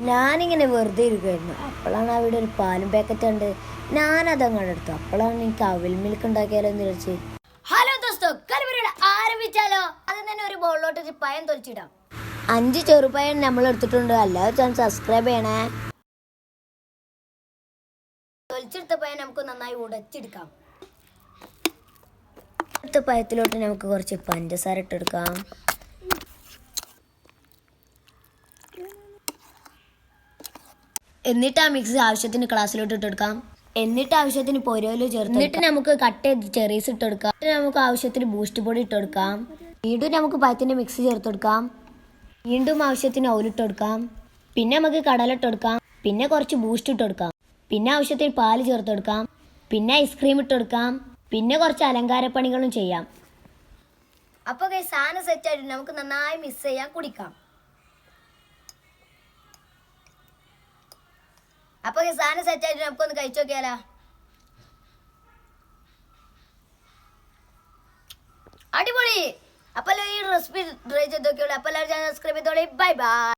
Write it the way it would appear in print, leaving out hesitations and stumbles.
ഞാനിങ്ങനെ വെറുതെ ഇരിക്കുമായിരുന്നു. അപ്പോഴാണ് അവിടെ ഒരു പാലും പാക്കറ്റ് ഉണ്ട്. ഞാനത് അങ്ങോട്ട് എടുത്തു. അപ്പോഴാണ് എനിക്ക് അവിൽ മിൽക്ക് ഉണ്ടാക്കിയാലോ എന്ന് വിചാരിച്ച്. ഹലോ ദോസ്തോ, കളിപരിപാടി ആരംഭിച്ചാലോ? അത് തന്നെ ഒരു ബോളിലോട്ട് പയം തൊലിച്ചിടാം. 5 ചെറുപയം നമ്മൾ എടുത്തിട്ടുണ്ട്. എല്ലാവരും സബ്സ്ക്രൈബ് ചെയ്യണേ. തൊലിച്ചെടുത്ത പയം നമുക്ക് നന്നായി ഉടച്ചെടുക്കാം. അടുത്ത പയത്തിലോട്ട് നമുക്ക് കുറച്ച് പഞ്ചസാര ഇട്ടെടുക്കാം. എന്നിട്ട് ആ മിക്സ് ആവശ്യത്തിന് ഗ്ലാസ്സിലോട്ട് ഇട്ടെടുക്കാം. എന്നിട്ട് ആവശ്യത്തിന് പൊരിയോല് ചേർത്ത്. എന്നിട്ട് നമുക്ക് കട്ട് ചെയ്ത് ചെറീസ് ഇട്ടെടുക്കാം. നമുക്ക് ആവശ്യത്തിന് ബൂസ്റ്റ് പൊടി ഇട്ടെടുക്കാം. വീണ്ടും നമുക്ക് പഴത്തിന്റെ മിക്സ് ചേർത്തെടുക്കാം. വീണ്ടും ആവശ്യത്തിന് ഓലിട്ടെടുക്കാം. പിന്നെ നമുക്ക് കടല ഇട്ടെടുക്കാം. പിന്നെ കുറച്ച് ബൂസ്റ്റ് ഇട്ടെടുക്കാം. പിന്നെ ആവശ്യത്തിന് പാല് ചേർത്തെടുക്കാം. പിന്നെ ഐസ്ക്രീം ഇട്ടെടുക്കാം. പിന്നെ കുറച്ച് അലങ്കാരപ്പണികളും ചെയ്യാം. അപ്പോൾ സാധനം സെറ്റായിട്ട് നമുക്ക് നന്നായി മിക്സ് ചെയ്യാൻ കുടിക്കാം. അപ്പോൾ സാധനം സെറ്റായിട്ട് നമുക്കൊന്ന് കഴിച്ചു നോക്കിയാലോ. അടിപൊളി. അപ്പോൾ ഈ റെസിപ്പി ട്രൈ ചെയ്ത് നോക്കിയോളൂ. അപ്പോൾ എല്ലാവരും സബ്സ്ക്രൈബ് ചെയ്തോളൂ. Bye bye.